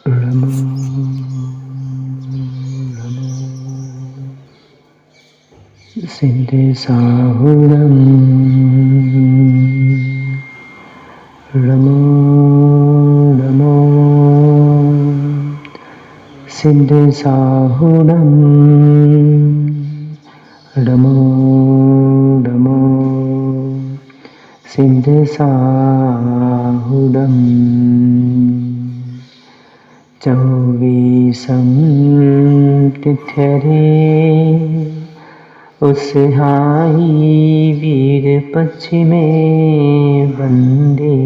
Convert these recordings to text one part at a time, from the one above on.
रमो रमो सिद्धसाहुरम् रमो रमो सिद्धसाहुरम् रमो रमो सिद्धसाहुरम् चौबीसं तिथ्यरे उसहाई वीर पश्चिमे वंदे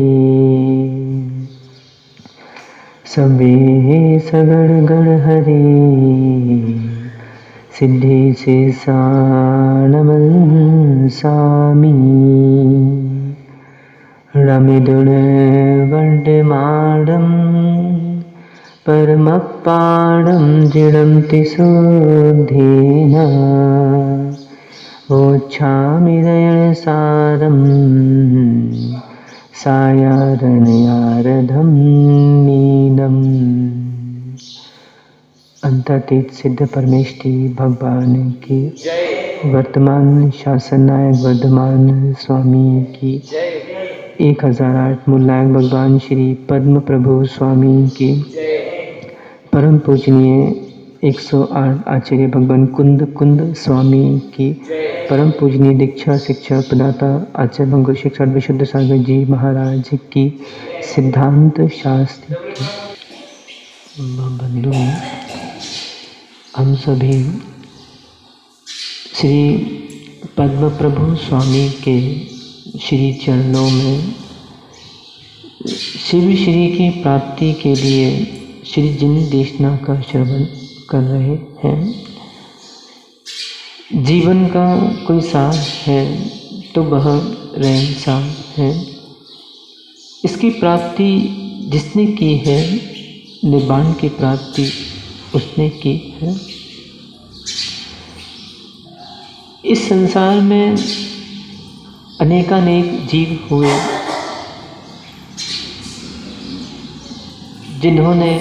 सबे सगड़ गढ़ हरे सिद्धि से सानमल सामी रमिदुण वर्डमाडम परमपाडम जिडंति सुधीना ओच्छामिदयसारं सायारणयारधं नीलम्। अंततीत सिद्ध परमेष्ठी भगवान की वर्तमान शासन नायक वर्धमान स्वामी की 1008 मूलनायक भगवान श्री पद्म प्रभु स्वामी की परम पूजनीय 108 आचार्य भगवान कुंद स्वामी की परम पूजनीय दीक्षा शिक्षा प्रदाता आचार्य भगवान शिक्षा विशुद्ध सागर जी महाराज की सिद्धांत शास्त्र की बंधु, हम सभी श्री पद्म प्रभु स्वामी के श्री चरणों में शिव श्री की प्राप्ति के लिए श्री जिन देशना का श्रवण कर रहे हैं। जीवन का कोई सार है तो वह रहनसार है। इसकी प्राप्ति जिसने की है, निर्वाण की प्राप्ति उसने की है। इस संसार में अनेकानेक जीव हुए जिन्होंने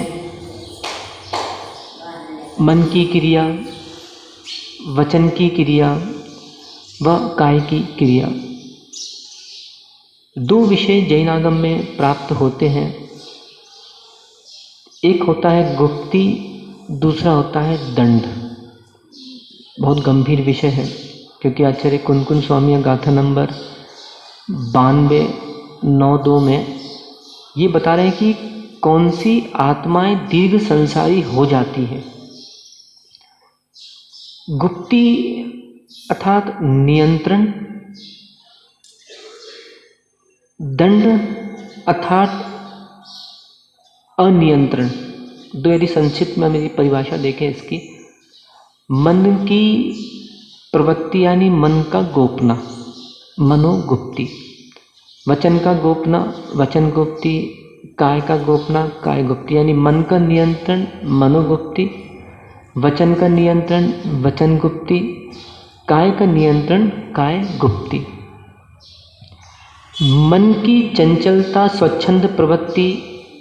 मन की क्रिया, वचन की क्रिया व काय की क्रिया, दो विषय जैनागम में प्राप्त होते हैं। एक होता है गुप्ति, दूसरा होता है दंड। बहुत गंभीर विषय है, क्योंकि आचार्य कुनकुन स्वामी गाथा नंबर 92/9-2 में ये बता रहे हैं कि कौन सी आत्माएं दीर्घ संसारी हो जाती है। गुप्ति अर्थात नियंत्रण, दंड अर्थात अनियंत्रण। दो यदि संक्षिप्त में मेरी परिभाषा देखें इसकी, मन की प्रवृत्ति यानी मन का गोपना, मनोगुप्ति। वचन का गोपना, वचन गुप्ति। काय का गोपना, काय गुप्ति। यानी मन का नियंत्रण, मनोगुप्ति। वचन का नियंत्रण, वचन गुप्ति। काय का नियंत्रण, काय गुप्ति। मन की चंचलता, स्वच्छंद प्रवृत्ति,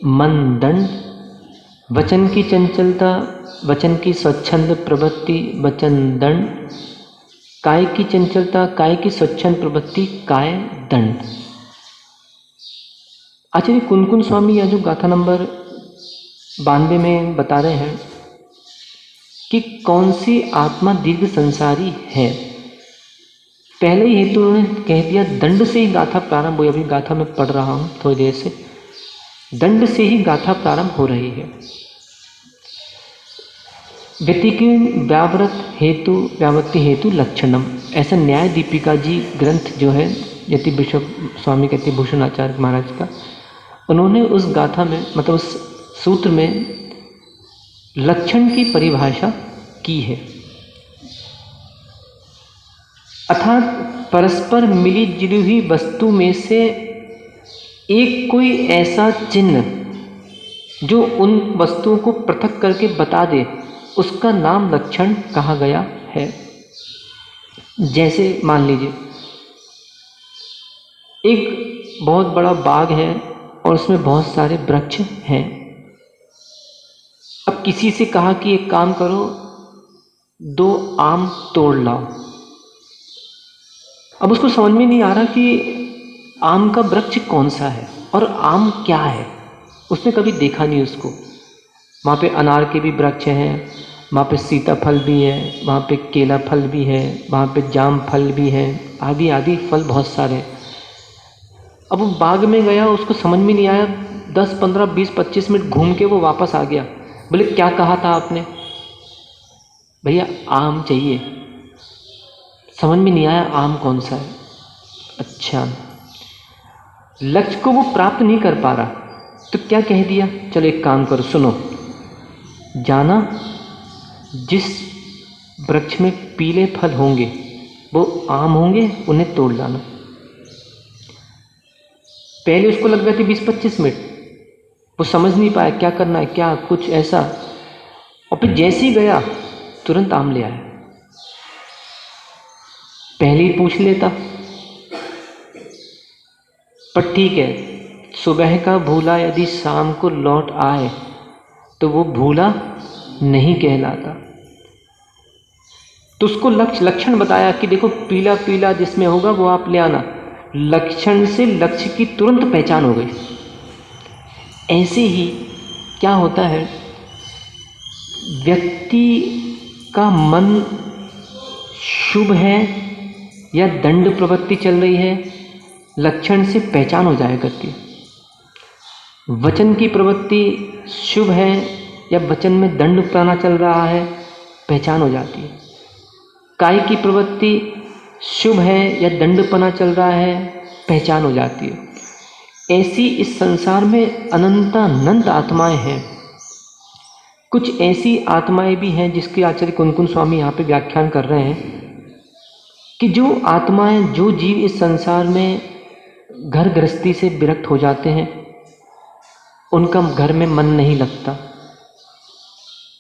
मन दंड। वचन की चंचलता, वचन की स्वच्छंद प्रवृत्ति, वचन दंड। काय की चंचलता, काय की स्वच्छंद प्रवृत्ति, काय दंड। आचार्य कुनकुन स्वामी यह जो गाथा नंबर 92 में बता रहे हैं कि कौन सी आत्मा दीर्घ संसारी है। पहले ही हेतु उन्होंने कह दिया, दंड से ही गाथा प्रारंभ हुई। अभी गाथा में पढ़ रहा हूँ थोड़ी देर से, दंड से ही गाथा प्रारंभ हो रही है। व्यतिकीर्ण व्यावृत्ति हेतु लक्षणम, ऐसा न्याय दीपिका जी ग्रंथ जो है यति बिशप स्वामी कहते भूषण आचार्य महाराज का, उन्होंने उस गाथा में मतलब उस सूत्र में लक्षण की परिभाषा की है। अर्थात परस्पर मिली जुली हुई वस्तु में से एक कोई ऐसा चिन्ह जो उन वस्तुओं को पृथक करके बता दे, उसका नाम लक्षण कहा गया है। जैसे मान लीजिए एक बहुत बड़ा बाग है और उसमें बहुत सारे वृक्ष हैं। किसी से कहा कि एक काम करो, 2 आम तोड़ लाओ। अब उसको समझ में नहीं आ रहा कि आम का वृक्ष कौन सा है और आम क्या है, उसने कभी देखा नहीं उसको। वहाँ पे अनार के भी वृक्ष हैं, वहाँ पे सीताफल भी है, वहाँ पे केला फल भी है, वहाँ पे जाम फल भी है, आदि आदि फल बहुत सारे। अब वो बाग में गया, उसको समझ में नहीं आया, 10, 15, 20, 25 मिनट घूम के वो वापस आ गया। बोले क्या कहा था आपने? भैया आम चाहिए। समझ में नहीं आया आम कौन सा है। अच्छा, लक्ष्य को वो प्राप्त नहीं कर पा रहा तो क्या कह दिया, चलो एक काम करो, सुनो, जाना जिस वृक्ष में पीले फल होंगे वो आम होंगे, उन्हें तोड़ लाना। पहले उसको लग गए थे 20-25 मिनट, वो समझ नहीं पाया क्या करना है, क्या कुछ ऐसा। और फिर जैसे ही गया तुरंत आम ले आया। पहले ही पूछ लेता, पर ठीक है, सुबह का भूला यदि शाम को लौट आए तो वो भूला नहीं कहलाता। तो उसको लक्षण बताया कि देखो पीला पीला जिसमें होगा वो आप ले आना। लक्षण से लक्ष्य की तुरंत पहचान हो गई। ऐसे ही क्या होता है, व्यक्ति का मन शुभ है या दंड प्रवृत्ति चल रही है, लक्षण से पहचान हो जाया करती है। वचन की प्रवृत्ति शुभ है या वचन में दंड प्राणा चल रहा है, पहचान हो जाती है। काय की प्रवृत्ति शुभ है या दंडपना चल रहा है, पहचान हो जाती है। ऐसी इस संसार में अनंतानंत आत्माएं हैं। कुछ ऐसी आत्माएं भी हैं जिसके आचार्य कुनकुन स्वामी यहाँ पे व्याख्यान कर रहे हैं कि जो आत्माएं, जो जीव इस संसार में घर गृहस्थी से विरक्त हो जाते हैं, उनका घर में मन नहीं लगता।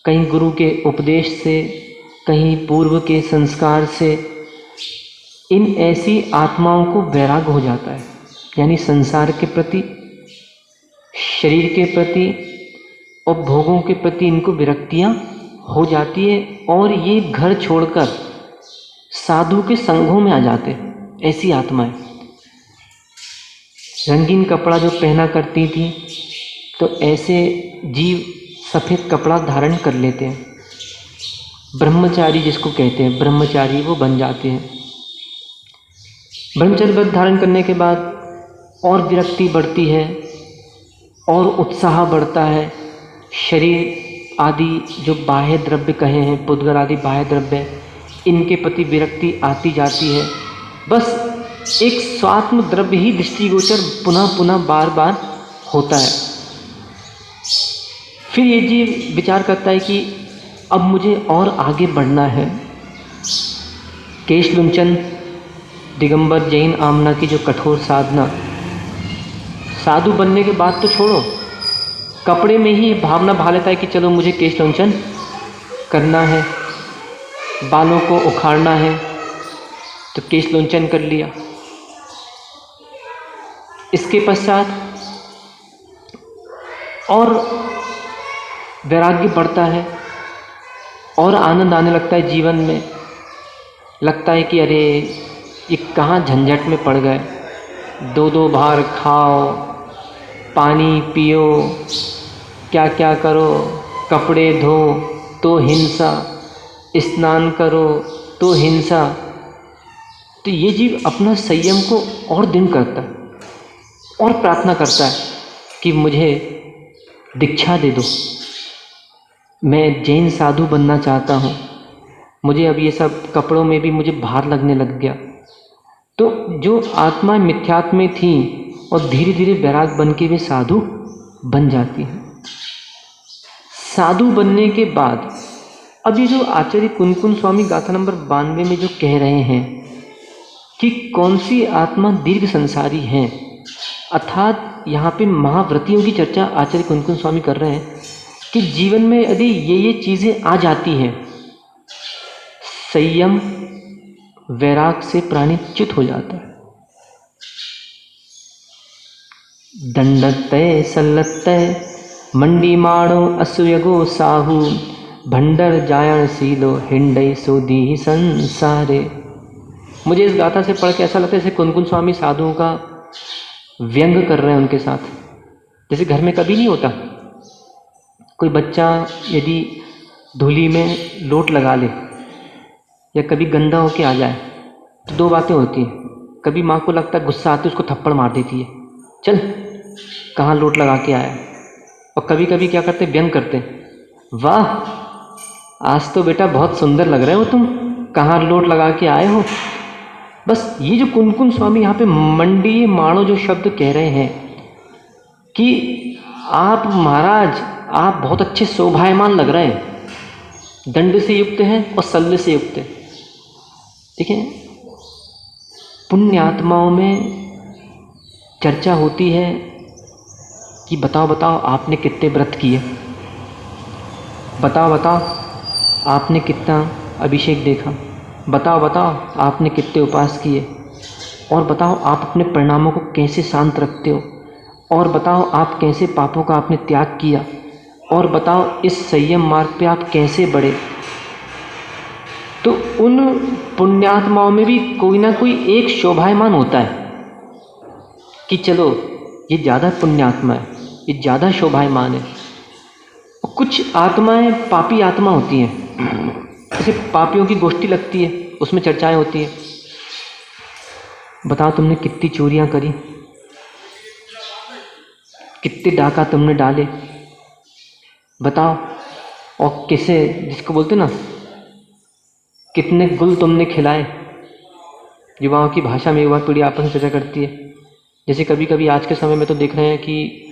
कहीं गुरु के उपदेश से, कहीं पूर्व के संस्कार से इन ऐसी आत्माओं को वैराग्य हो जाता है। यानी संसार के प्रति, शरीर के प्रति और भोगों के प्रति इनको विरक्तियां हो जाती है और ये घर छोड़कर साधु के संघों में आ जाते हैं। ऐसी आत्माएं रंगीन कपड़ा जो पहना करती थी, तो ऐसे जीव सफ़ेद कपड़ा धारण कर लेते हैं। ब्रह्मचारी जिसको कहते हैं, ब्रह्मचारी वो बन जाते हैं। ब्रह्मचर्य व्रत धारण करने के बाद और विरक्ति बढ़ती है और उत्साह बढ़ता है। शरीर आदि जो बाह्य द्रव्य कहे हैं, पुद्गर आदि बाह्य द्रव्य, इनके प्रति विरक्ति आती जाती है। बस एक स्वात्म द्रव्य ही दृष्टिगोचर पुनः पुनः बार बार होता है। फिर ये जीव विचार करता है कि अब मुझे और आगे बढ़ना है। केश लुंचन, दिगंबर जैन आमना की जो कठोर साधना, साधु बनने के बाद तो छोड़ो, कपड़े में ही भावना भा लेता है कि चलो मुझे केश लुंचन करना है, बालों को उखाड़ना है, तो केश लुंचन कर लिया। इसके पश्चात और वैराग्य बढ़ता है और आनंद आने लगता है जीवन में। लगता है कि अरे ये कहाँ झंझट में पड़ गए, 2-2 बार खाओ, पानी पियो, क्या क्या करो, कपड़े धो तो हिंसा, स्नान करो तो हिंसा। तो ये जीव अपना संयम को और दिन करता है और प्रार्थना करता है कि मुझे दीक्षा दे दो, मैं जैन साधु बनना चाहता हूँ, मुझे अब ये सब कपड़ों में भी मुझे भार लगने लग गया। तो जो आत्मा मिथ्यात्व में थी और धीरे धीरे वैराग बन के वे साधु बन जाती हैं। साधु बनने के बाद अब ये जो आचार्य कुनकुन स्वामी गाथा नंबर 92 में जो कह रहे हैं कि कौन सी आत्मा दीर्घ संसारी है, अर्थात यहाँ पे महाव्रतियों की चर्चा आचार्य कुनकुन स्वामी कर रहे हैं कि जीवन में यदि ये चीज़ें आ जाती हैं, संयम वैराग से प्राणी च्युत हो जाता है। दंडतय सल्लतय मंडी माणो असुयगो साहू, भंडर जायण सीलो हिंडई सोदी संसारे। मुझे इस गाथा से पढ़ के ऐसा लगता है जैसे कुनकुन स्वामी साधुओं का व्यंग कर रहे हैं उनके साथ। जैसे घर में कभी नहीं होता, कोई बच्चा यदि धूली में लोट लगा ले या कभी गंदा होके आ जाए तो दो बातें होती हैं। कभी माँ को लगता है गुस्सा आती है, उसको थप्पड़ मार देती है, चल कहाँ लोट लगा के आया। और कभी कभी क्या करते, व्यंग करते, वाह आज तो बेटा बहुत सुंदर लग रहे हो तुम, कहाँ लोट लगा के आए हो। बस ये जो कुनकुन स्वामी यहाँ पे मंडी माणो जो शब्द कह रहे हैं कि आप महाराज आप बहुत अच्छे शोभायमान लग रहे हैं, दंड से युक्त हैं और शल्य से युक्त हैं। ठीक है, पुण्यात्माओं में चर्चा होती है कि बताओ बताओ आपने कितने व्रत किए, बताओ बताओ आपने कितना अभिषेक देखा, बताओ बताओ आपने कितने उपवास किए, और बताओ आप अपने परिणामों को कैसे शांत रखते हो, और बताओ आप कैसे पापों का आपने त्याग किया, और बताओ इस संयम मार्ग पे आप कैसे बढ़े। तो उन पुण्यात्माओं में भी कोई ना कोई एक शोभायमान होता है कि चलो ये ज़्यादा पुण्यात्मा है, ये ज़्यादा शोभायमान है। और कुछ आत्माएं पापी आत्मा होती हैं, जैसे पापियों की गोष्ठी लगती है, उसमें चर्चाएं होती हैं। बताओ तुमने कितनी चोरियां करी, कितने डाका तुमने डाले, बताओ, और किसे जिसको बोलते ना कितने गुल तुमने खिलाए। युवाओं की भाषा में युवा पीढ़ी आपस में चर्चा करती है। जैसे कभी कभी आज के समय में तो देख रहे हैं कि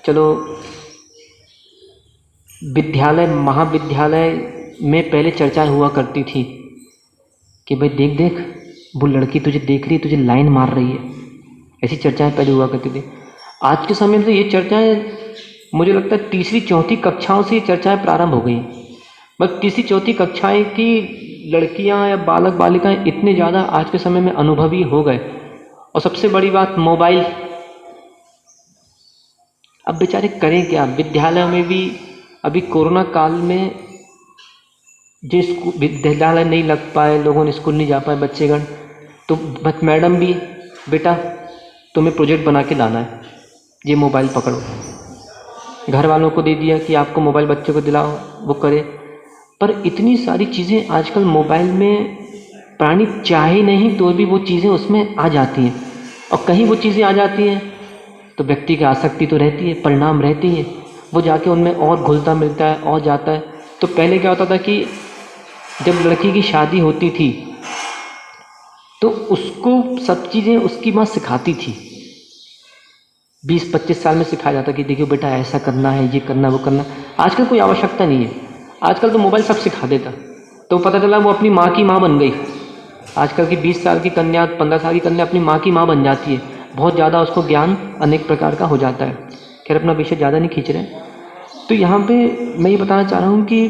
चलो विद्यालय महाविद्यालय में पहले चर्चा हुआ करती थी कि भाई देख देख वो लड़की तुझे देख रही है, तुझे लाइन मार रही है, ऐसी चर्चाएं पहले हुआ करती थी। आज के समय में तो ये चर्चाएं मुझे लगता है तीसरी चौथी कक्षाओं से ये चर्चाएं प्रारंभ हो गई। बस तीसरी चौथी कक्षाएं की लड़कियां या बालक बालिकाएं इतने ज़्यादा आज के समय में अनुभवी हो गए। और सबसे बड़ी बात मोबाइल, अब बेचारे करें क्या। विद्यालय में भी अभी कोरोना काल में जो विद्यालय नहीं लग पाए, लोगों ने स्कूल नहीं जा पाए बच्चेगण, तो बस मैडम भी बेटा तुम्हें प्रोजेक्ट बना के लाना है, ये मोबाइल पकड़ो। घर वालों को दे दिया कि आपको मोबाइल बच्चे को दिलाओ, वो करे। पर इतनी सारी चीज़ें आजकल मोबाइल में प्राणी चाहे नहीं तो भी वो चीज़ें उसमें आ जाती हैं। और कहीं वो चीज़ें आ जाती हैं तो व्यक्ति की आसक्ति तो रहती है, परिणाम रहती है, वो जाके उनमें और घुलता मिलता है और जाता है। तो पहले क्या होता था कि जब लड़की की शादी होती थी तो उसको सब चीज़ें उसकी माँ सिखाती थी। 20-25 साल में सिखाया जाता कि देखियो बेटा ऐसा करना है, ये करना, वो करना। आजकल कोई आवश्यकता नहीं है, आजकल तो मोबाइल सब सिखा देता। तो पता चला वो अपनी माँ की माँ बन गई। आजकल की 20 साल की कन्या, 15 साल की कन्या अपनी माँ की माँ बन जाती है। बहुत ज़्यादा उसको ज्ञान अनेक प्रकार का हो जाता है। खैर अपना विषय ज़्यादा नहीं खींच रहे। तो यहाँ पे मैं ये बताना चाह रहा हूँ कि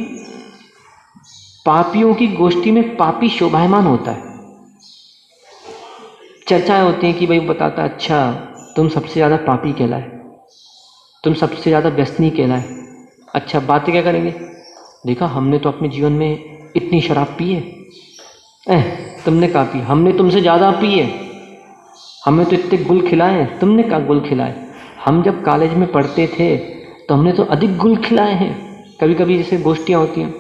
पापियों की गोष्ठी में पापी शोभायमान होता है। चर्चाएं होती हैं कि भाई बताता है अच्छा तुम सबसे ज़्यादा पापी कहलाए, तुम सबसे ज़्यादा व्यसनी कहलाए। अच्छा बातें क्या करेंगे, देखा हमने तो अपने जीवन में इतनी शराब पी है, तुमने कहा पी, हमने तुमसे ज़्यादा पी है, हमें तो इतने गुल खिलाए हैं, तुमने कहा गुल खिलाए। हम जब कॉलेज में पढ़ते थे तो हमने तो अधिक गुल खिलाए हैं। कभी कभी जैसे गोष्ठियाँ होती हैं,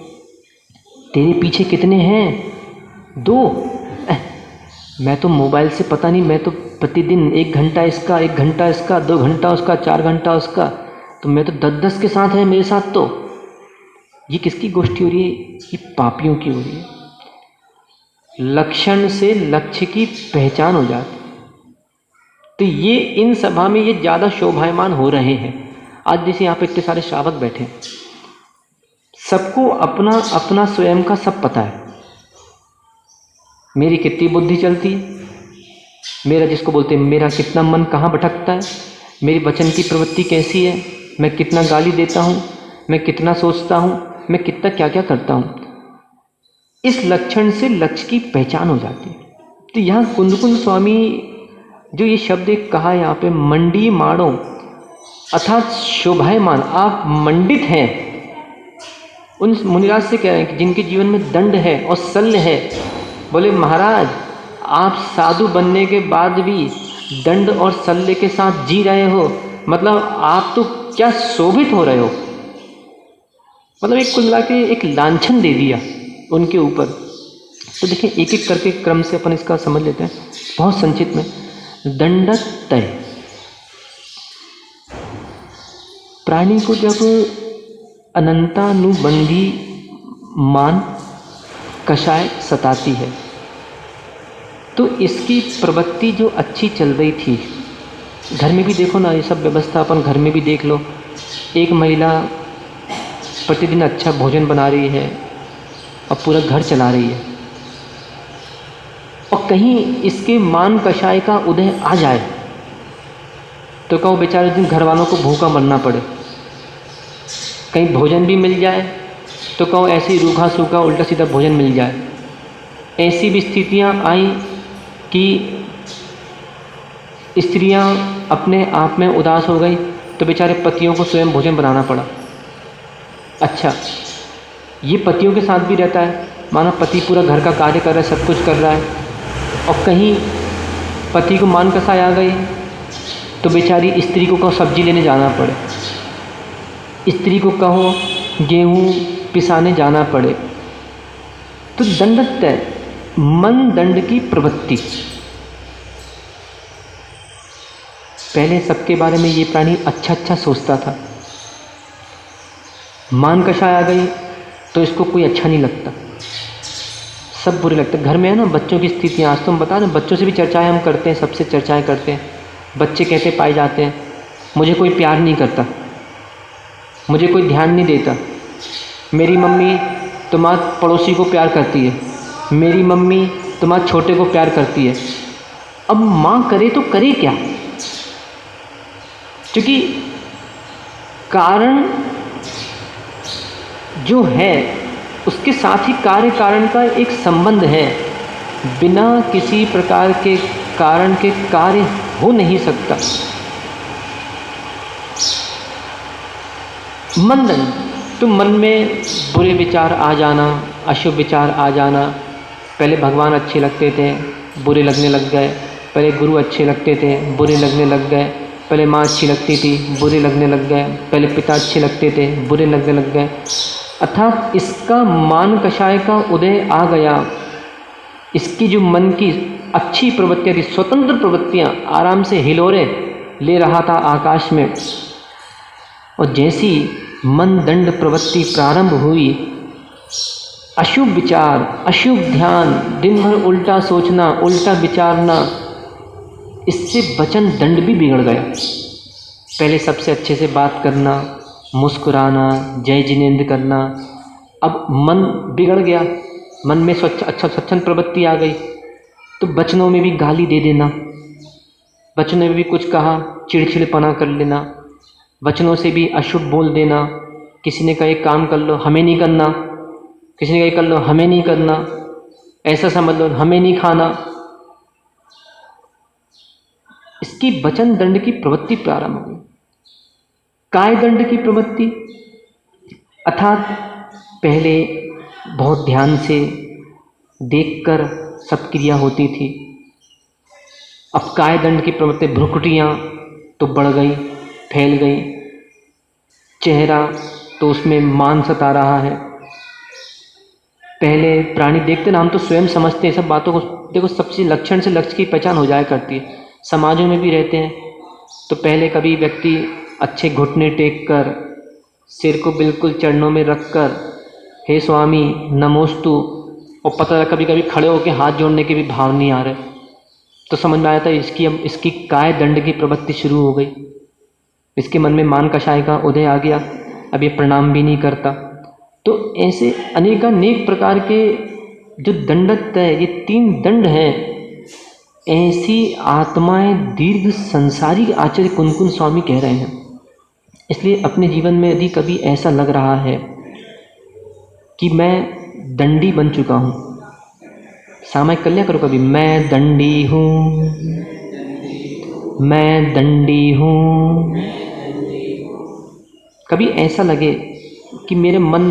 तेरे पीछे कितने हैं, 2, मैं तो मोबाइल से पता नहीं, मैं तो प्रतिदिन 1 घंटा इसका, 1 घंटा इसका, 2 घंटा उसका, 4 घंटा उसका, तो मैं तो 10-10 के साथ है मेरे साथ। तो ये किसकी गोष्ठी हो रही है, ये पापियों की हो रही है। लक्षण से लक्ष्य की पहचान हो जाती। तो ये इन सभा में ये ज़्यादा शोभायमान हो रहे हैं। आज जैसे यहाँ पे इतने सारे श्रावक बैठे, सबको अपना अपना स्वयं का सब पता है। मेरी कितनी बुद्धि चलती है, मेरा जिसको बोलते हैं मेरा कितना मन कहाँ भटकता है, मेरी वचन की प्रवृत्ति कैसी है, मैं कितना गाली देता हूँ, मैं कितना सोचता हूँ, मैं कितना क्या क्या करता हूँ। इस लक्षण से लक्ष्य की पहचान हो जाती है। तो यहाँ कुंदकुंद स्वामी जो ये शब्द एक कहा यहाँ पे, मंडी माणो, अर्थात शोभायमान, आप मंडित हैं। उन मुनिराज से कह रहे हैं कि जिनके जीवन में दंड है और शल्य है, बोले महाराज आप साधु बनने के बाद भी दंड और शल्य के साथ जी रहे हो, मतलब आप तो क्या शोभित हो रहे हो। मतलब एक कुल मिला के एक लांछन दे दिया उनके ऊपर। तो देखिए एक एक करके क्रम से अपन इसका समझ लेते हैं बहुत संक्षिप्त में। दंडतय, प्राणी को जब अनंतानुबंधी मान कषाय सताती है तो इसकी प्रवृत्ति जो अच्छी चल रही थी, घर में भी देखो ना, ये सब व्यवस्था अपन घर में भी देख लो। एक महिला प्रतिदिन अच्छा भोजन बना रही है और पूरा घर चला रही है, और कहीं इसके मान कषाय का उदय आ जाए तो कहो बेचारे दिन घर वालों को भूखा मरना पड़े। कहीं भोजन भी मिल जाए तो कहो ऐसे ही रूखा सूखा उल्टा सीधा भोजन मिल जाए। ऐसी भी स्थितियाँ आई कि स्त्रियाँ अपने आप में उदास हो गई तो बेचारे पतियों को स्वयं भोजन बनाना पड़ा। अच्छा, ये पतियों के साथ भी रहता है, मानो पति पूरा घर का कार्य कर रहा है, सब कुछ कर रहा है, और कहीं पति को मान कसाई आ गई तो बेचारी स्त्री को कहो सब्जी लेने जाना पड़े, स्त्री को कहो गेहूँ पिसाने जाना पड़े। तो दंडतय, मन दंड की प्रवृत्ति। पहले सबके बारे में ये प्राणी अच्छा अच्छा सोचता था, मान कषाय आ गई तो इसको कोई अच्छा नहीं लगता, सब बुरे लगते। घर में है ना बच्चों की स्थितियाँ, आज तो हम बता रहे हैं, बच्चों से भी चर्चाएं हम करते हैं, सबसे चर्चाएं करते हैं। बच्चे कहते पाए जाते हैं मुझे कोई प्यार नहीं करता, मुझे कोई ध्यान नहीं देता, मेरी मम्मी तुम्हारे पड़ोसी को प्यार करती है, मेरी मम्मी तुम्हारे छोटे को प्यार करती है। अब माँ करे तो करे क्या, क्योंकि कारण जो है उसके साथ ही कार्य कारण का एक संबंध है। बिना किसी प्रकार के कारण के कार्य हो नहीं सकता। मंदन, तो मन में बुरे विचार आ जाना, अशुभ विचार आ जाना। पहले भगवान अच्छे लगते थे, बुरे लगने लग गए। पहले गुरु अच्छे लगते थे, बुरे लगने लग गए। पहले माँ अच्छी लगती थी, बुरे लगने लग गए। पहले पिता अच्छे लगते थे, बुरे लगने लग गए। अर्थात इसका मान कषाय का उदय आ गया। इसकी जो मन की अच्छी प्रवृत्तियाँ थी, स्वतंत्र प्रवृत्तियाँ, आराम से हिलोरे ले रहा था आकाश में, और जैसी मन दंड प्रवृत्ति प्रारंभ हुई, अशुभ विचार, अशुभ ध्यान, दिन भर उल्टा सोचना, उल्टा विचारना, इससे वचन दंड भी बिगड़ गया। पहले सबसे अच्छे से बात करना, मुस्कुराना, जय जिनेंद्र करना, अब मन बिगड़ गया, मन में स्वच्छंद प्रवृत्ति आ गई, तो वचनों में भी गाली दे देना, वचनों में भी कुछ कहा चिड़चिड़पना कर लेना, वचनों से भी अशुभ बोल देना। किसी ने कहा एक काम कर लो, हमें नहीं करना, किसी ने कहा कर लो, हमें नहीं करना, ऐसा समझ लो, हमें नहीं खाना। इसकी वचन दंड की प्रवृत्ति प्रारंभ हुई। काय दंड की प्रवृत्ति, अर्थात पहले बहुत ध्यान से देखकर सब क्रिया होती थी, अब काय दंड की प्रवृत्ति, भ्रुकुटियाँ तो बढ़ गई, फैल गई, चेहरा तो उसमें मान सता रहा है। पहले प्राणी देखते ना, हम तो स्वयं समझते हैं सब बातों को। देखो सबसे लक्षण से लक्ष्य की पहचान हो जाया करती है। समाजों में भी रहते हैं तो पहले कभी व्यक्ति अच्छे घुटने टेक कर, सिर को बिल्कुल चरणों में रख कर, हे स्वामी नमोस्तु, और पता लगा कभी कभी खड़े होकर हाथ जोड़ने के भी भाव नहीं आ रहे, तो समझ में आया था इसकी काय दंड की प्रवृत्ति शुरू हो गई। इसके मन में मान कषाय का उदय आ गया, अब ये प्रणाम भी नहीं करता। तो ऐसे अनेकानेक प्रकार के जो दंडत है, ये 3 दंड हैं। ऐसी आत्माएं दीर्घ संसारी आचार्य कुनकुन स्वामी कह रहे हैं। इसलिए अपने जीवन में यदि कभी ऐसा लग रहा है कि मैं दंडी बन चुका हूँ, सामायिक कर लिया करो कभी, मैं दंडी हूँ, मैं दंडी हूँ, कभी ऐसा लगे कि मेरे मन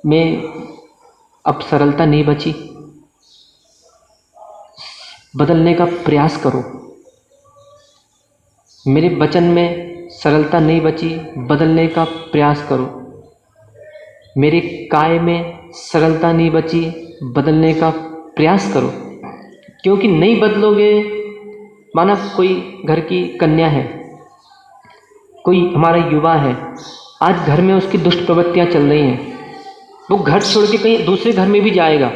में अब सरलता नहीं बची, बदलने का प्रयास करो। मेरे वचन में सरलता नहीं बची, बदलने का प्रयास करो। मेरे काय में सरलता नहीं बची, बदलने का प्रयास करो। क्योंकि नहीं बदलोगे, माना कोई घर की कन्या है, कोई हमारा युवा है, आज घर में उसकी दुष्ट प्रवृत्तियां चल रही हैं, वो घर छोड़ के कहीं दूसरे घर में भी जाएगा,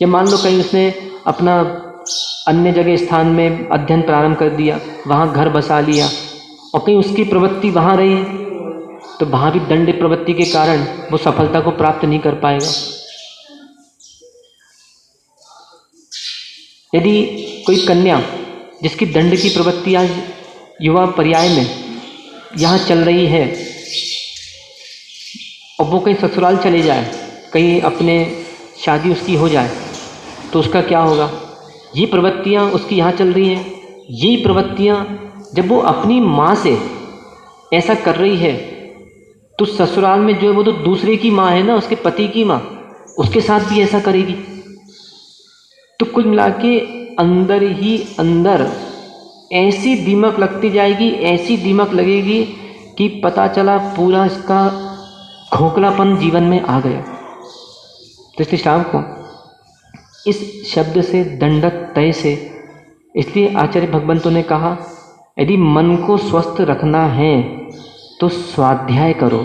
या मान लो कहीं उसने अपना अन्य जगह स्थान में अध्ययन प्रारंभ कर दिया, वहाँ घर बसा लिया, और कहीं उसकी प्रवृत्ति वहाँ रही, तो वहाँ भी दंड प्रवृत्ति के कारण वो सफलता को प्राप्त नहीं कर पाएगा। यदि कोई कन्या जिसकी दंड की प्रवृत्ति आज युवा पर्याय में यहाँ चल रही है, और वो कहीं ससुराल चले जाए, कहीं अपने शादी उसकी हो जाए, तो उसका क्या होगा? ये प्रवृत्तियाँ उसकी यहाँ चल रही हैं, यही प्रवृत्तियाँ जब वो अपनी माँ से ऐसा कर रही है, तो ससुराल में जो है वो तो दूसरे की माँ है ना, उसके पति की माँ, उसके साथ भी ऐसा करेगी। तो कुल मिला के अंदर ही अंदर ऐसी दीमक लगती जाएगी, ऐसी दीमक लगेगी कि पता चला पूरा इसका खोखलापन जीवन में आ गया। तो इसलिए शाम को इस शब्द से दंडक तय से, इसलिए आचार्य भगवंतों ने कहा यदि मन को स्वस्थ रखना है तो स्वाध्याय करो।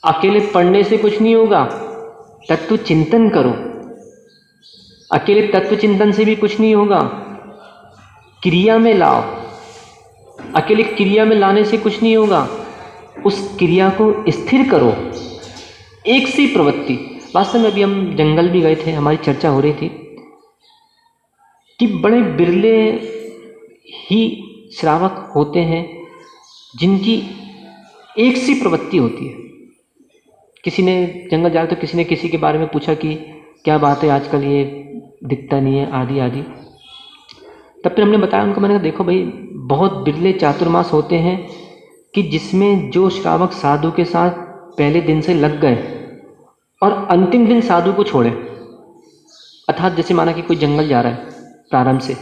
अकेले पढ़ने से कुछ नहीं होगा, तत्व चिंतन करो। अकेले तत्व चिंतन से भी कुछ नहीं होगा, क्रिया में लाओ। अकेले क्रिया में लाने से कुछ नहीं होगा, उस क्रिया को स्थिर करो। एक सी प्रवृत्ति। वास्तव में अभी हम जंगल भी गए थे, हमारी चर्चा हो रही थी कि बड़े बिरले ही श्रावक होते हैं जिनकी एक सी प्रवृत्ति होती है। किसी ने जंगल जाए तो किसी ने किसी के बारे में पूछा कि क्या बात है आजकल ये दिखता नहीं है, आदि आदि। तब फिर हमने बताया उनको, मैंने कहा देखो भाई, बहुत बिरले चातुर्मास होते हैं कि जिसमें जो श्रावक साधु के साथ पहले दिन से लग गए और अंतिम दिन साधु को छोड़े। अर्थात जैसे माना कि कोई जंगल जा रहा है प्रारंभ से,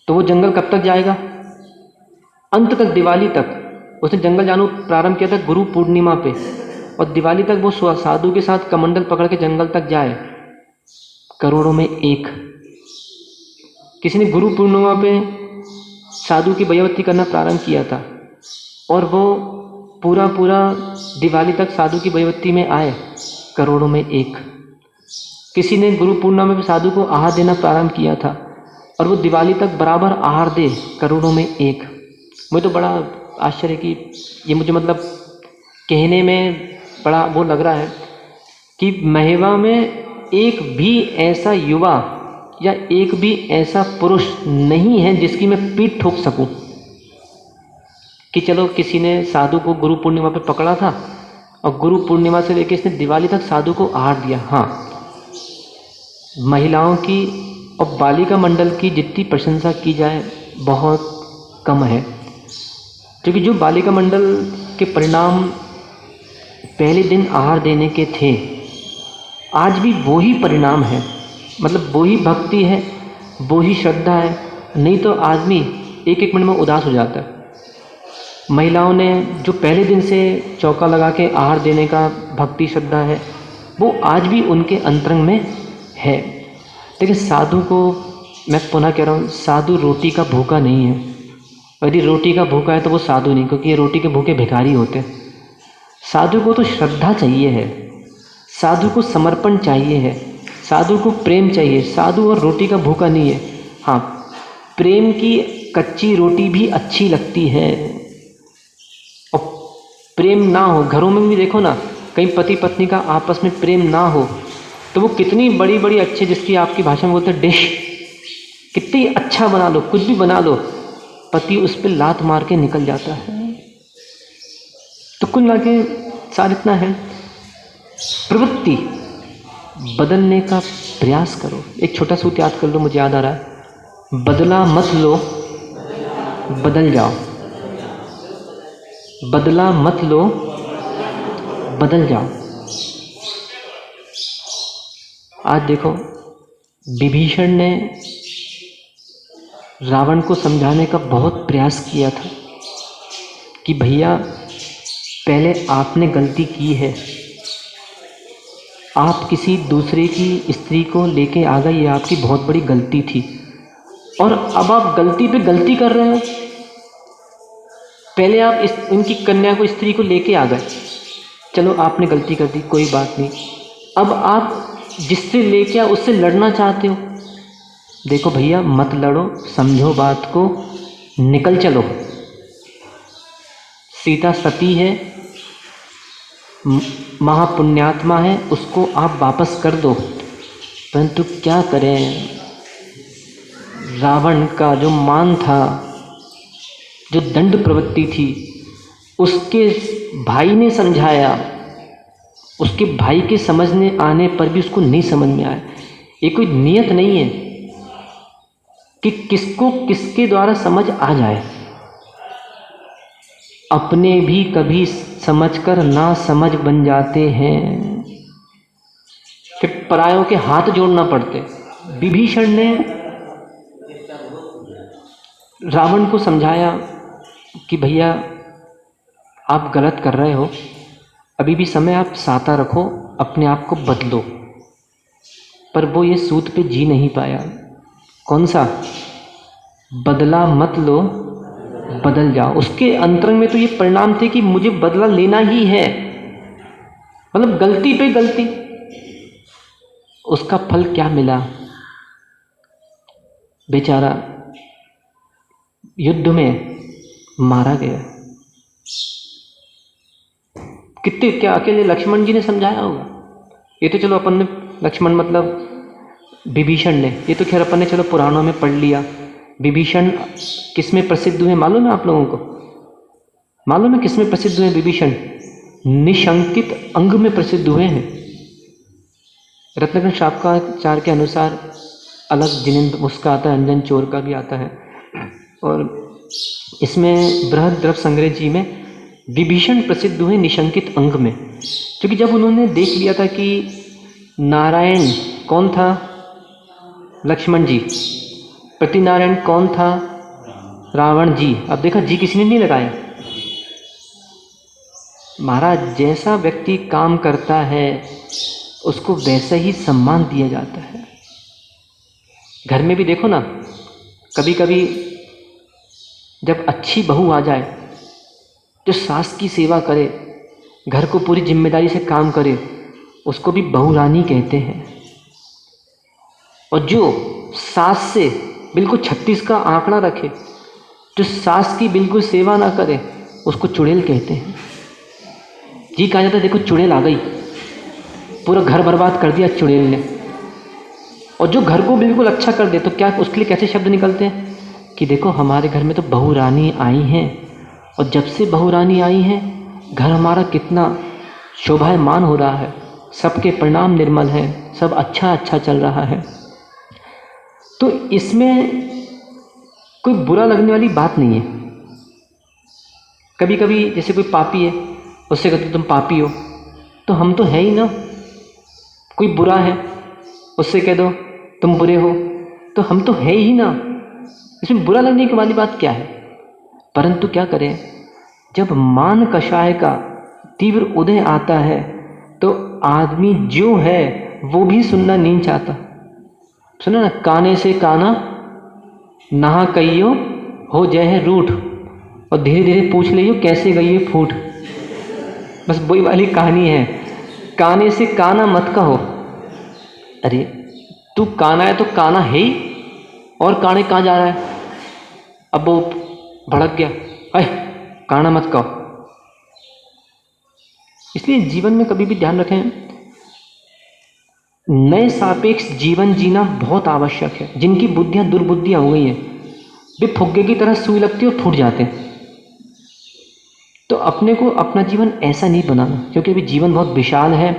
तो वो जंगल कब तक जाएगा? अंत तक, दिवाली तक। उसने जंगल जाना प्रारंभ किया था गुरु पूर्णिमा पे, और दिवाली तक वो साधु के साथ कमंडल पकड़ के जंगल तक जाए। करोड़ों में एक। किसी ने गुरु पूर्णिमा पे साधु की वैयावृत्ति करना प्रारंभ किया था और वो पूरा दिवाली तक साधु की वैयावृत्ति में आए। करोड़ों में एक। किसी ने गुरु पूर्णिमा में साधु को आहार देना प्रारंभ किया था और वो दिवाली तक बराबर आहार दे। करोड़ों में एक। मुझे तो बड़ा आश्चर्य कि ये मुझे मतलब कहने में बड़ा वो लग रहा है कि महवा में एक भी ऐसा युवा या एक भी ऐसा पुरुष नहीं है जिसकी मैं पीठ ठोक सकूं कि चलो किसी ने साधु को गुरु पूर्णिमा पे पकड़ा था और गुरु पूर्णिमा से लेकर इसने दिवाली तक साधु को आहार दिया। हाँ, महिलाओं की और बालिका मंडल की जितनी प्रशंसा की जाए बहुत कम है, क्योंकि जो बालिका मंडल के परिणाम पहले दिन आहार देने के थे, आज भी वो ही परिणाम है। मतलब वो ही भक्ति है, वो ही श्रद्धा है। नहीं तो आदमी एक एक मिनट में उदास हो जाता है। महिलाओं ने जो पहले दिन से चौका लगा के आहार देने का भक्ति श्रद्धा है, वो आज भी उनके अंतरंग में है। लेकिन साधु को मैं पुनः कह रहा हूँ, साधु रोटी का भूखा नहीं है। यदि रोटी का भूखा है तो वो साधु नहीं, क्योंकि ये रोटी के भूखे भिखारी होते हैं। साधु को तो श्रद्धा चाहिए है, साधु को समर्पण चाहिए है, साधु को प्रेम चाहिए। साधु और रोटी का भूखा नहीं है। हाँ, प्रेम की कच्ची रोटी भी अच्छी लगती है। और प्रेम ना हो, घरों में भी देखो ना, कहीं पति पत्नी का आपस में प्रेम ना हो तो वो कितनी बड़ी बड़ी अच्छी, जिसकी आपकी भाषा में बोलते हैं डिश, कितनी अच्छा बना लो, कुछ भी बना लो, पति उस पर लात मार के निकल जाता है। तो कुल मिला के सार इतना है, प्रवृत्ति बदलने का प्रयास करो। एक छोटा सूत्र याद कर लो, मुझे याद आ रहा है, बदला मत लो, बदल जाओ। बदला मत लो, बदल जाओ। आज देखो, विभीषण ने रावण को समझाने का बहुत प्रयास किया था कि भैया पहले आपने गलती की है, आप किसी दूसरे की स्त्री को लेके आ गए, ये आपकी बहुत बड़ी गलती थी, और अब आप गलती पे गलती कर रहे हो। पहले आप उनकी कन्या को, स्त्री को लेके आ गए, चलो आपने गलती कर दी, कोई बात नहीं। अब आप जिससे लेके आ उससे लड़ना चाहते हो। देखो भैया, मत लड़ो, समझो बात को, निकल चलो। सीता सती है, महापुण्यात्मा है, उसको आप वापस कर दो। परंतु क्या करें, रावण का जो मान था, जो दंड प्रवृत्ति थी, उसके भाई ने समझाया, उसके भाई के समझने आने पर भी उसको नहीं समझ में आया। ये कोई नियत नहीं है कि किसको किसके द्वारा समझ आ जाए। अपने भी कभी समझकर ना समझ बन जाते हैं, फिर परायों के हाथ जोड़ना पड़ते। विभीषण ने रावण को समझाया कि भैया आप गलत कर रहे हो, अभी भी समय, आप साता रखो, अपने आप को बदलो। पर वो ये सूत पे जी नहीं पाया। कौन सा? बदला मत लो, बदल जाओ। उसके अंतरंग में तो ये परिणाम थे कि मुझे बदला लेना ही है, मतलब गलती पे गलती। उसका फल क्या मिला? बेचारा युद्ध में मारा गया। कितने, क्या अकेले लक्ष्मण जी ने समझाया होगा? ये तो चलो अपन ने, लक्ष्मण मतलब विभीषण ने, ये तो खैर अपन ने चलो पुराणों में पढ़ लिया। विभीषण किस में प्रसिद्ध हुए मालूम है आप लोगों को? मालूम है किस में प्रसिद्ध हुए विभीषण? निशंकित अंग में प्रसिद्ध हुए हैं। रत्नगण शापकाचार के अनुसार अलग जिनेन्द्र उसका आता है, अंजन चोर का भी आता है। और इसमें बृहद द्रव संग्रह जी में विभीषण प्रसिद्ध हुए निशंकित अंग में, क्योंकि जब उन्होंने देख लिया था कि नारायण कौन था? लक्ष्मण जी। प्रतिनारायण कौन था? रावण जी। अब देखा, जी किसी ने नहीं लगाया। महाराज, जैसा व्यक्ति काम करता है उसको वैसा ही सम्मान दिया जाता है। घर में भी देखो ना, कभी कभी जब अच्छी बहू आ जाए, जो सास की सेवा करे, घर को पूरी जिम्मेदारी से काम करे, उसको भी बहू रानी कहते हैं। और जो सास से बिल्कुल 36 का आंकड़ा रखे, जो सास की बिल्कुल सेवा ना करे, उसको चुड़ैल कहते हैं। जी कहा जाता है, देखो चुड़ैल आ गई, पूरा घर बर्बाद कर दिया चुड़ैल ने। और जो घर को बिल्कुल अच्छा कर दे, तो क्या उसके लिए कैसे शब्द निकलते हैं कि देखो हमारे घर में तो बहू रानी आई हैं, और जब से बहू रानी आई हैं घर हमारा कितना शोभायमान हो रहा है, सबके परिणाम निर्मल हैं, सब अच्छा अच्छा चल रहा है। तो इसमें कोई बुरा लगने वाली बात नहीं है। कभी कभी जैसे कोई पापी है, उससे कहते तुम पापी हो, तो हम तो है ही ना। कोई बुरा है, उससे कह दो तुम बुरे हो, तो हम तो है ही ना। इसमें बुरा लगने की वाली बात क्या है? परंतु क्या करें, जब मान कषाय का तीव्र उदय आता है तो आदमी जो है वो भी सुनना नहीं चाहता। सुना ना, काने से काना नहा कहियो हो जय है रूठ, और धीरे धीरे पूछ लियो कैसे गई है फूट। बस वही वाली कहानी है। काने से काना मत कहो। अरे तू काना है तो काना है ही, और काने कहाँ जा रहा है? अब वो भड़क गया, अरे काना मत कहो। इसलिए जीवन में कभी भी ध्यान रखें, नए सापेक्ष जीवन जीना बहुत आवश्यक है। जिनकी बुद्धियां दुर्बुद्धियां हो गई हैं, वे फुग्गे की तरह सुई लगती है और फूट जाते हैं। तो अपने को अपना जीवन ऐसा नहीं बनाना, क्योंकि अभी जीवन बहुत विशाल है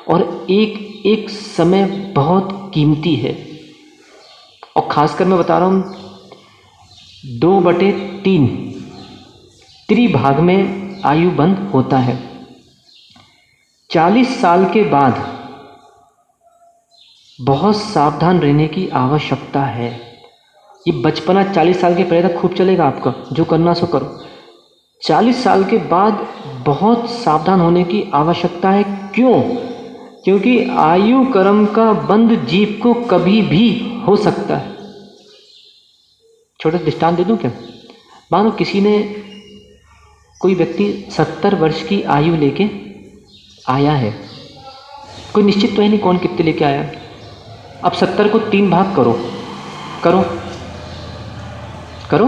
और एक एक समय बहुत कीमती है। और खासकर मैं बता रहा हूँ 2/3 त्रिभाग में आयु बंद होता है। 40 साल के बाद बहुत सावधान रहने की आवश्यकता है। ये बचपना 40 साल के पहले तक खूब चलेगा आपका, जो करना सो करो। 40 साल के बाद बहुत सावधान होने की आवश्यकता है। क्यों? क्योंकि आयु कर्म का बंध जीव को कभी भी हो सकता है। छोटा दृष्टांत दे दूं क्या? मानो किसी ने, कोई व्यक्ति 70 वर्ष की आयु लेके आया है, कोई निश्चित तो है नहीं कौन कितने लेके आया। अब 70 को 3 भाग करो, करो करो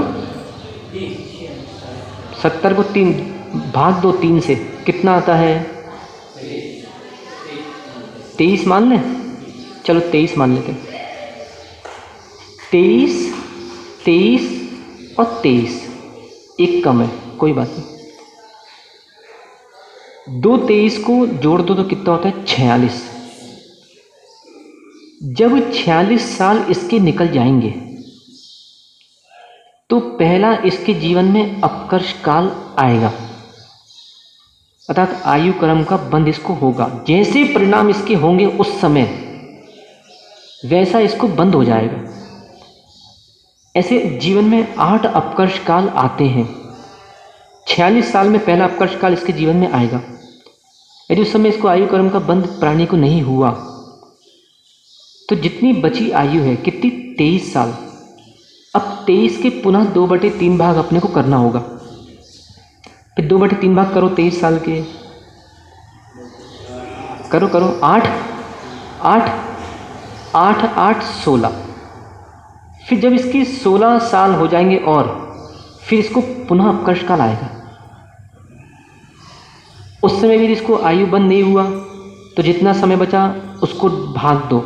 70 को 3 भाग दो 3 से, कितना आता है? 23 मान लें। चलो 23 मान लेते हैं। 23, 23 और 23, एक कम है, कोई बात नहीं। 2 23 को जोड़ दो तो कितना होता है? 46। जब 46 साल इसके निकल जाएंगे तो पहला इसके जीवन में अपकर्ष काल आएगा, अर्थात आयु कर्म का बंध इसको होगा। जैसे परिणाम इसके होंगे उस समय, वैसा इसको बंद हो जाएगा। ऐसे जीवन में 8 अपकर्ष काल आते हैं। 46 साल में पहला अपकर्ष काल इसके जीवन में आएगा। यदि उस समय इसको आयु कर्म का बंध प्राणी को नहीं हुआ तो जितनी बची आयु है, कितनी? 23 साल। अब 23 के पुनः 2/3 भाग अपने को करना होगा। फिर 2/3 भाग करो 23 साल के, करो करो 8 8 8 8 16। फिर जब इसके 16 साल हो जाएंगे और फिर इसको पुनः अपकर्ष काल आएगा। उस समय भी इसको आयु बंद नहीं हुआ तो जितना समय बचा उसको भाग दो।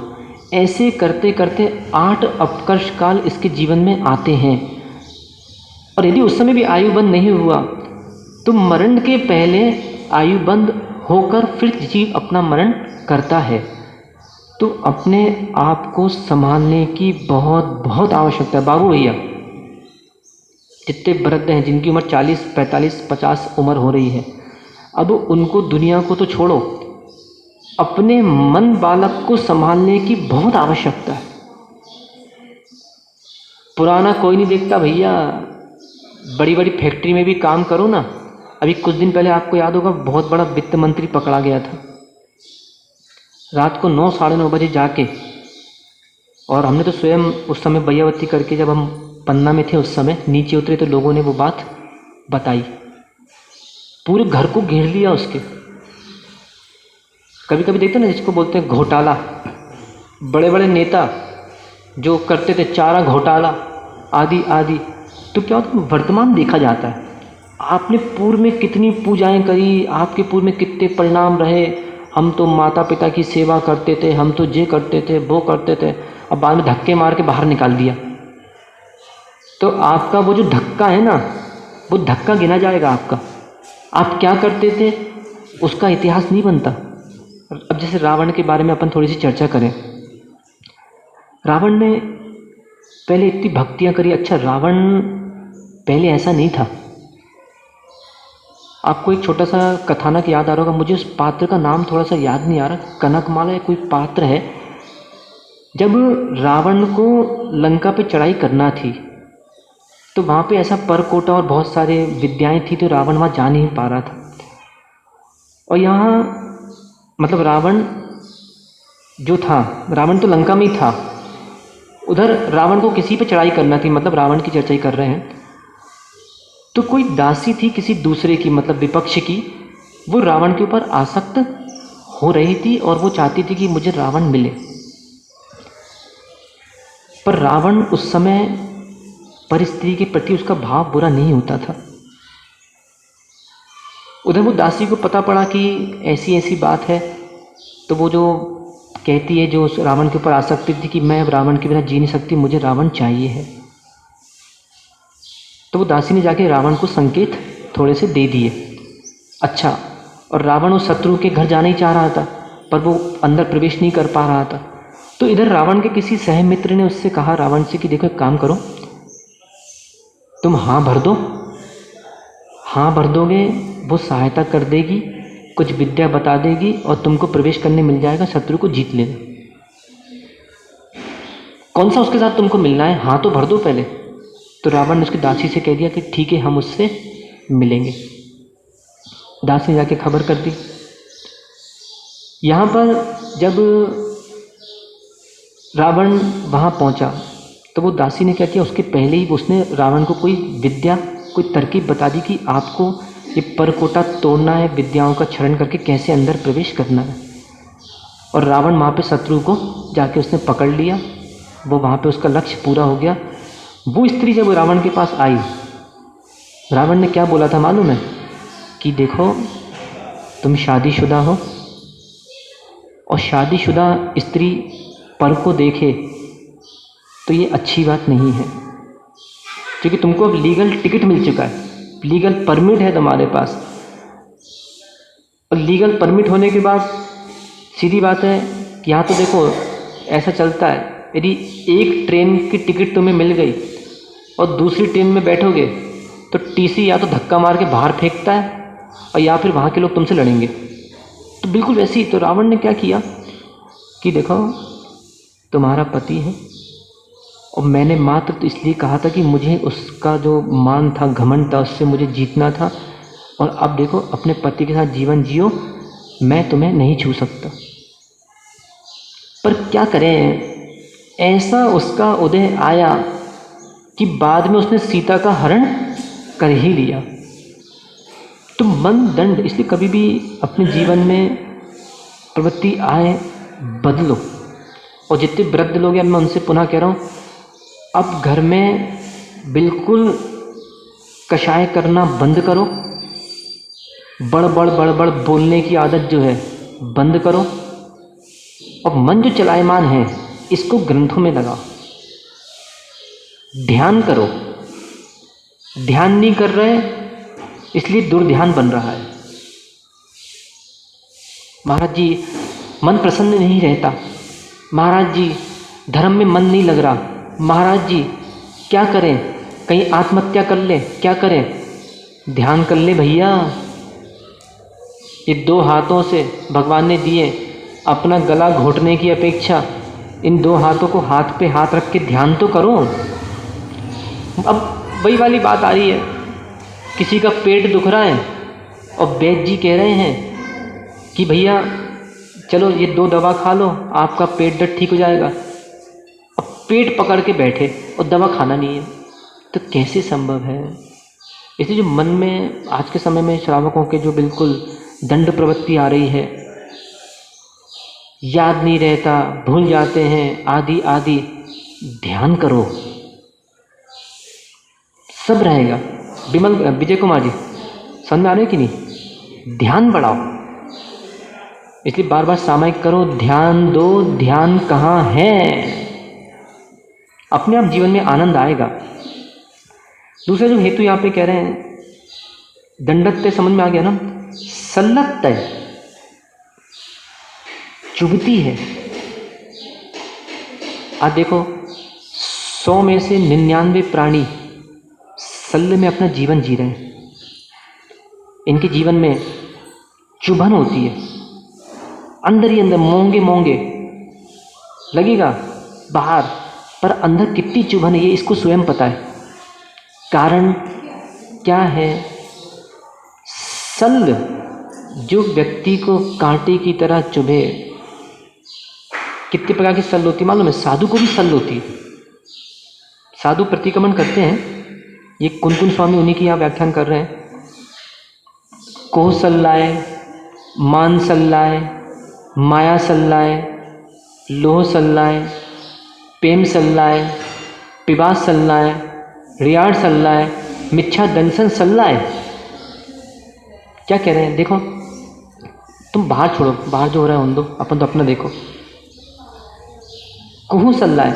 ऐसे करते करते 8 अपकर्ष काल इसके जीवन में आते हैं। और यदि उस समय भी आयु बंद नहीं हुआ तो मरण के पहले आयु बंद होकर फिर जीव अपना मरण करता है। तो अपने आप को संभालने की बहुत बहुत आवश्यकता है। बाबू भैया, जितने वृद्ध हैं जिनकी उम्र 40, 45, 50 उम्र हो रही है, अब उनको, दुनिया को तो छोड़ो, अपने मन बालक को संभालने की बहुत आवश्यकता है। पुराना कोई नहीं देखता भैया। बड़ी बड़ी फैक्ट्री में भी काम करो ना। अभी कुछ दिन पहले आपको याद होगा, बहुत बड़ा वित्त मंत्री पकड़ा गया था। रात को 9, साढ़े 9 बजे जाके, और हमने तो स्वयं उस समय बयावती करके, जब हम पन्ना में थे उस समय नीचे उतरे तो लोगों ने वो बात बताई। पूरे घर को घेर लिया उसके। कभी कभी देखते ना, जिसको बोलते हैं घोटाला, बड़े बड़े नेता जो करते थे चारा घोटाला आदि आदि, तो क्या होता है, वर्तमान देखा जाता है। आपने पूर्व में कितनी पूजाएं करी, आपके पूर्व में कितने परिणाम रहे। हम तो माता पिता की सेवा करते थे, हम तो ये करते थे, वो करते थे, अब बाद में धक्के मार के बाहर निकाल दिया। तो आपका वो जो धक्का है ना, वो धक्का गिना जाएगा आपका। आप क्या करते थे उसका इतिहास नहीं बनता। अब जैसे रावण के बारे में अपन थोड़ी सी चर्चा करें। रावण ने पहले इतनी भक्तियां करी। अच्छा, रावण पहले ऐसा नहीं था। आपको एक छोटा सा कथानक याद आ रहा होगा, मुझे उस पात्र का नाम थोड़ा सा याद नहीं आ रहा, कनकमाला या कोई पात्र है। जब रावण को लंका पे चढ़ाई करना थी तो वहाँ पे ऐसा परकोटा और बहुत सारे विद्याएं थी, तो रावण वहाँ जा नहीं पा रहा था। और यहाँ मतलब रावण जो था, रावण तो लंका में ही था, उधर रावण को किसी पे चढ़ाई करना थी, मतलब रावण की चर्चा ही कर रहे हैं। तो कोई दासी थी किसी दूसरे की, मतलब विपक्ष की, वो रावण के ऊपर आसक्त हो रही थी और वो चाहती थी कि मुझे रावण मिले। पर रावण उस समय पर स्त्री के प्रति उसका भाव बुरा नहीं होता था। उधर वो दासी को पता पड़ा कि ऐसी ऐसी बात है, तो वो जो कहती है, जो रावण के ऊपर आसक्ति थी कि मैं अब रावण के बिना जी नहीं सकती, मुझे रावण चाहिए है। तो वो दासी ने जाके रावण को संकेत थोड़े से दे दिए। अच्छा, और रावण उस शत्रु के घर जाना ही चाह रहा था पर वो अंदर प्रवेश नहीं कर पा रहा था। तो इधर रावण के किसी सहमित्र ने उससे कहा, रावण से, कि देखो एक काम करो, तुम हाँ भर दो, हाँ भर दोगे, वो सहायता कर देगी, कुछ विद्या बता देगी और तुमको प्रवेश करने मिल जाएगा, शत्रु को जीत लेना। कौन सा उसके साथ तुमको मिलना है, हाँ तो भर दो पहले। तो रावण ने उसकी दासी से कह दिया कि ठीक है, हम उससे मिलेंगे। दासी ने जाके खबर कर दी। यहाँ पर जब रावण वहाँ पहुँचा तो वो दासी ने क्या किया, उसके पहले ही उसने रावण को कोई विद्या, कोई तरकीब बता दी कि आपको ये परकोटा तोड़ना है, विद्याओं का क्षरण करके कैसे अंदर प्रवेश करना है। और रावण वहाँ पे शत्रु को जाके उसने पकड़ लिया, वो वहाँ पे उसका लक्ष्य पूरा हो गया। वो स्त्री जब रावण के पास आई, रावण ने क्या बोला था मालूम है कि देखो तुम शादीशुदा हो और शादीशुदा स्त्री पर को देखे तो ये अच्छी बात नहीं है, क्योंकि तुमको अब लीगल टिकट मिल चुका है, लीगल परमिट है तुम्हारे पास। और लीगल परमिट होने के बाद सीधी बात है कि यहाँ तो देखो ऐसा चलता है, यदि एक ट्रेन की टिकट तुम्हें मिल गई और दूसरी ट्रेन में बैठोगे तो टीसी या तो धक्का मार के बाहर फेंकता है और या फिर वहाँ के लोग तुमसे लड़ेंगे। तो बिल्कुल वैसे ही तो रावण ने क्या किया कि देखो तुम्हारा पति है और मैंने मात्र तो इसलिए कहा था कि मुझे उसका जो मान था, घमंड था, उससे मुझे जीतना था, और अब देखो अपने पति के साथ जीवन जियो, मैं तुम्हें नहीं छू सकता। पर क्या करें, ऐसा उसका उदय आया कि बाद में उसने सीता का हरण कर ही लिया। तो मन दंड, इसलिए कभी भी अपने जीवन में प्रवृत्ति आए बदलो। और जितने वृद्ध लोग हैं मैं उनसे पुनः कह रहा हूँ, अब घर में बिल्कुल कषाय करना बंद करो, बड़ बोलने की आदत जो है बंद करो, और मन जो चलायमान है इसको ग्रंथों में लगाओ, ध्यान करो। ध्यान नहीं कर रहे इसलिए दुर्ध्यान बन रहा है। महाराज जी मन प्रसन्न नहीं रहता, महाराज जी धर्म में मन नहीं लग रहा, महाराज जी क्या करें, कहीं आत्महत्या कर ले, क्या करें? ध्यान कर ले भैया। ये दो हाथों से भगवान ने दिए, अपना गला घोटने की अपेक्षा इन दो हाथों को हाथ पे हाथ रख के ध्यान तो करो। अब वही वाली बात आ रही है, किसी का पेट दुख रहा है और वैद्य जी कह रहे हैं कि भैया चलो ये 2 दवा खा लो, आपका पेट दर्द ठीक हो जाएगा। अब पेट पकड़ के बैठे और दवा खाना नहीं है, तो कैसे संभव है? इसलिए जो मन में आज के समय में श्रावकों के जो बिल्कुल दंड प्रवृत्ति आ रही है, याद नहीं रहता, भूल जाते हैं, आदि आदि, ध्यान करो सब रहेगा। विजय कुमार जी समझ आ रहे कि नहीं? ध्यान बढ़ाओ, इसलिए बार बार सामायिक करो, ध्यान दो। ध्यान कहाँ है? अपने आप जीवन में आनंद आएगा। दूसरा जो हेतु यहाँ पे कह रहे हैं, दंडत्य समझ में आ गया ना? सल्लत्य चुभती है। आज देखो 100 में से 99 प्राणी सल्ले में अपना जीवन जी रहे हैं, इनके जीवन में चुभन होती है, अंदर ही अंदर मोंगे लगेगा बाहर, पर अंदर कितनी चुभन है ये इसको स्वयं पता है। कारण क्या है? सल जो व्यक्ति को कांटे की तरह चुभे। कितने प्रकार की सल होती है मालूम है? साधु को भी सल होती है। साधु प्रतिक्रमण करते हैं, ये कुनकुन स्वामी उन्हीं की यहाँ व्याख्यान कर रहे हैं। कोह सल्लाए, मान सल्लाए, माया सल्लाए, लोह सल्लाए, प्रेम सल्लाए, पिबास सल्लाए, रियाड़ सल्लाए, मिच्छा दंसन सल्लाए। क्या कह रहे हैं? देखो तुम बाहर छोड़ो, बाहर जो हो रहा है होने दो, अपन तो अपना देखो। कुहू सल्लाए,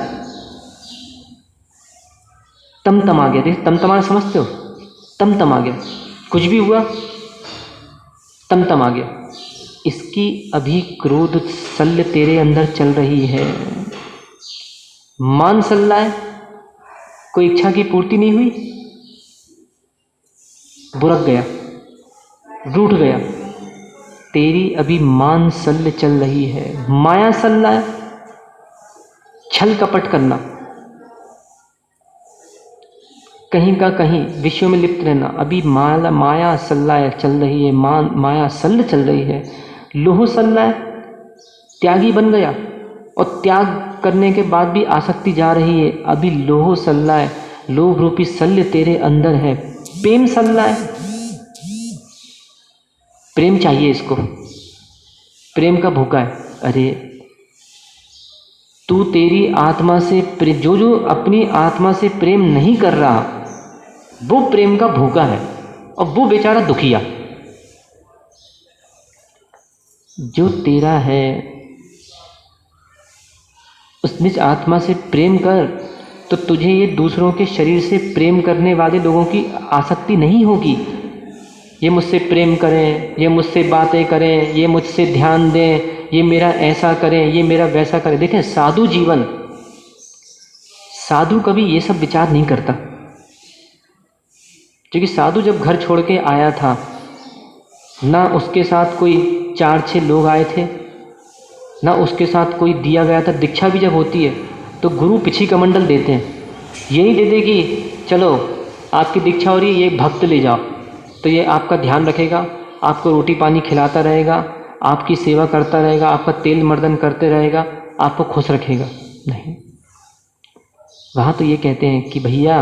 तम आ गया। देख तम समझते हो? तम आ गया, कुछ भी हुआ तम आ गया। इसकी अभी क्रोध सल्ल तेरे अंदर चल रही है। मान सल्लाए, कोई इच्छा की पूर्ति नहीं हुई, बुरक गया। रूठ गया। तेरी अभी मान सल्ल चल रही है, माया सल्ला है, छल कपट करना, कहीं का कहीं विषयों में लिप्त रहना। अभी माया सल्ला चल रही है, माया सल्ल चल रही है। लोह सल्ला है, त्यागी बन गया और त्याग करने के बाद भी आसक्ति जा रही है। अभी लोह सल्ला है, लोभ रूपी सल्य तेरे अंदर है। प्रेम सल्ला है, प्रेम चाहिए इसको, प्रेम का भूखा है। अरे तू तेरी आत्मा से जो अपनी आत्मा से प्रेम नहीं कर रहा, वो प्रेम का भूखा है और वो बेचारा दुखिया। जो तेरा है उस निज आत्मा से प्रेम कर, तो तुझे ये दूसरों के शरीर से प्रेम करने वाले लोगों की आसक्ति नहीं होगी। ये मुझसे प्रेम करें, ये मुझसे बातें करें, ये मुझसे ध्यान दें, ये मेरा ऐसा करें, ये मेरा वैसा करें। देखें, साधु जीवन, साधु कभी ये सब विचार नहीं करता। क्योंकि साधु जब घर छोड़ के आया था, ना उसके साथ कोई 4-6 लोग आए थे, ना उसके साथ कोई दिया गया था। दीक्षा भी जब होती है तो गुरु पिछी कमंडल देते हैं, यही दे दे कि चलो आपकी दीक्षा हो रही है, ये भक्त ले जाओ, तो ये आपका ध्यान रखेगा, आपको रोटी पानी खिलाता रहेगा, आपकी सेवा करता रहेगा, आपका तेल मर्दन करते रहेगा, आपको खुश रखेगा। नहीं, वहाँ तो ये कहते हैं कि भैया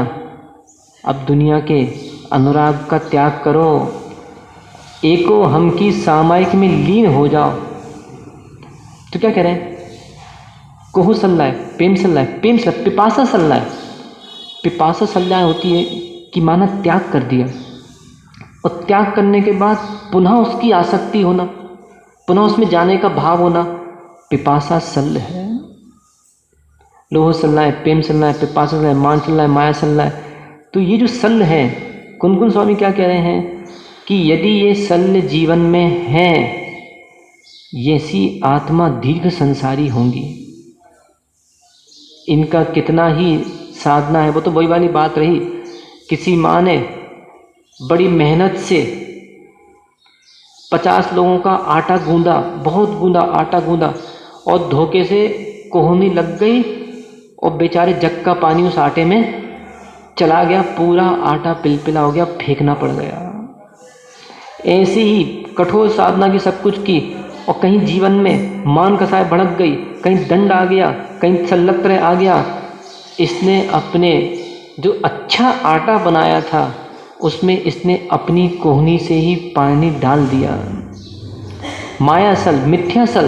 अब दुनिया के अनुराग का त्याग करो, एको हम की सामायिक में लीन हो जाओ। तो क्या कह रहे हैं? कोहू सल्ला है, प्रेम सल्ला है, प्रेम सल्ला, पिपासा सल्ला है। पिपासा सल्ला होती है कि माना त्याग कर दिया, और त्याग करने के बाद पुनः उसकी आसक्ति होना, पुनः उसमें जाने का भाव होना, पिपासा सल्ल है। लोह सल्ला है, प्रेम सल्ला है, पिपासा सल्ला है, मान सल्ला है, माया सल्ला है। तो ये जो सल्ल है, कुनकुन स्वामी क्या कह रहे हैं कि यदि ये सल्ल जीवन में है, ऐसी आत्मा दीर्घ संसारी होंगी। इनका कितना ही साधना है, वो तो वही वाली बात रही, किसी माँ ने बड़ी मेहनत से 50 लोगों का आटा गूंदा, बहुत गूंदा, आटा गूंदा, और धोखे से कोहनी लग गई और बेचारे जग का पानी उस आटे में चला गया, पूरा आटा पिलपिला हो गया, फेंकना पड़ गया। ऐसी ही कठोर साधना की सब कुछ की, और कहीं जीवन में मान कसाय भड़क गई, कहीं दंड आ गया, कहीं सल्लत्र आ गया। इसने अपने जो अच्छा आटा बनाया था उसमें इसने अपनी कोहनी से ही पानी डाल दिया। माया सल, मिथ्या सल,